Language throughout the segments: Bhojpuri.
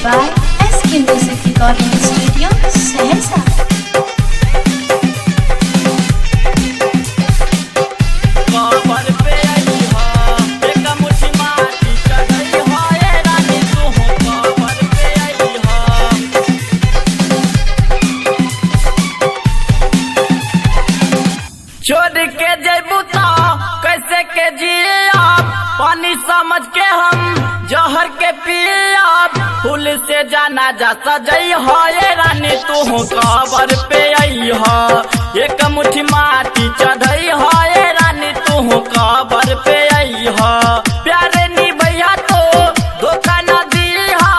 by SK Music Recording Studio, Saharsa. छोड़ के जैबू तो कैसे के जियाब, पानी समझ के हम जहर के पियाब। फूल से जाना जा सजई हो ये रानी, तू कबर पे आई हो। एक मुट्ठी माटी चढ़ई हो ये रानी, तू कबर पे आई हो। प्यारे नी भैया तो धोखा न दी हो,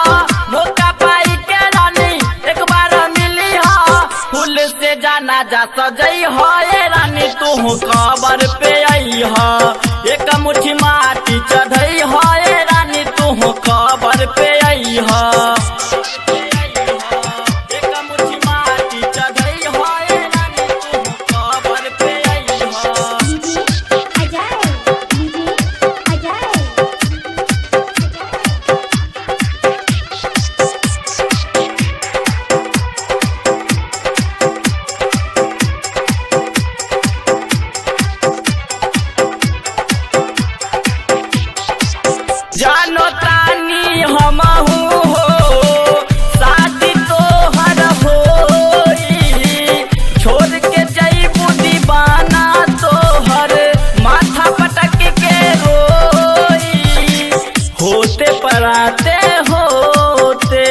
मौका पाई के रानी एक बार मिली हो। फूल से जाना जा सजई हो ये रानी, तू कबर पे आई हो। एक मुट्ठी माटी चढ़ई हो ये रानी, तू कबर पे आई हो। एक मुट्ठी माटी चढ़ई हो ये रानी, तू कबर पे आई हो। जानो तानी हमहू हो शादी तोहर होई, छोड़ के जईबू दीवाना तोहर माथा पटक के रोई। होते पराते होते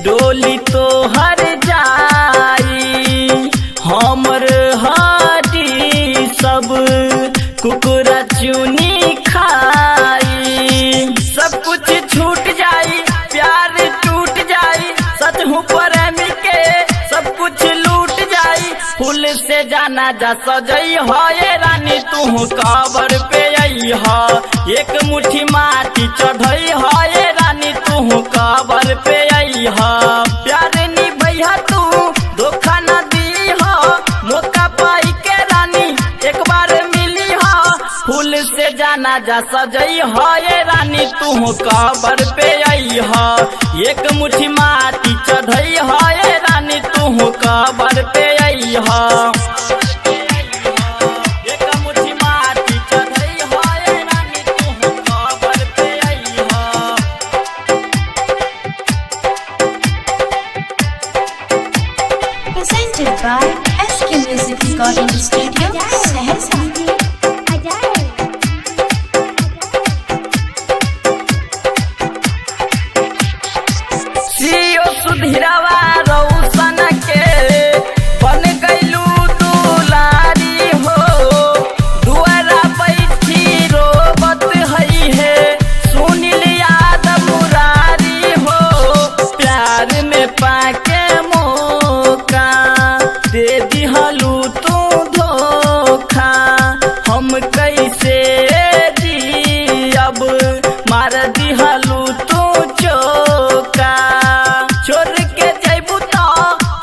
डोली तोहर जाई, हमर हड्डी सब कुकुरा चुनी खाई। सब कुछ छूट जाई, प्यार टूट जाई, सच हूँ प्रेमी के सब कुछ लूट जाई। फूल से जाना जा सजई हो ये रानी, तू कबर पे आई हो। एक मुट्ठी माटी चढ़ई हो ये रानी, तू कबर पे आई हो। प्यार नी भैया तू धोखा न दी हो, मौका पाई के रानी एक बार मिली हो। फूल से जाना जा सजई हो ये रानी, तू कबर पे आई हो। एक मुट्ठी माटी चढ़ई हो ये रानी, तू कबर पे आई हो। एक मुट्ठी माटी चढ़ई हो ये रानी, तू कबर पे आई हो। Presented by SK Music Recording Studio, Saharsa. सीओ सुधीरवा रौशन के बन गईलू दुलारी हो। दुआरा बैठी रोबत हई है सुनील यादव मुरारी हो। प्यार में पाके मौका दे दिहलू तू धोखा, हम कैसे जियब मार दिहलू तू चौका। छोड़ के जैबू तो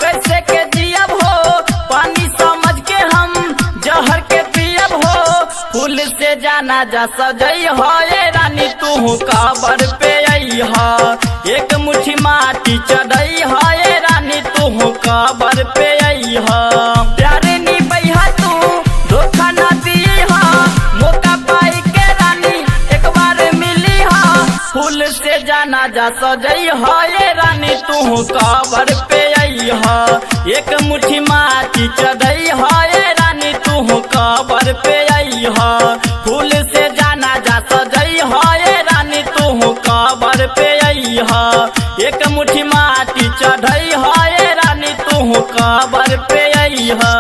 कैसे के जियब हो, पानी समझ के हम जहर के पियब हो। फूल से जाना जा सजई हो ये रानी, तू कबर पे आई हो। एक मुट्ठी माटी चढ़ई हो ये रानी, तू कबर पे आई हो। प्यारे नी भैया तू धोखा न दी हो, मौका पाई के रानी एक बार मिली हो। फूल से जाना जा सजई हो ये रानी, तू कबर पे आई हो। एक मुट्ठी माटी चढ़ई हो ये रानी, तू कबर पे आई हो। फूल से जाना जा सजई हो ये रानी, तू कबर पे आई हो। एक मुट्ठी माटी चढ़ई हो ये रानी, तू कबर पे आई हो।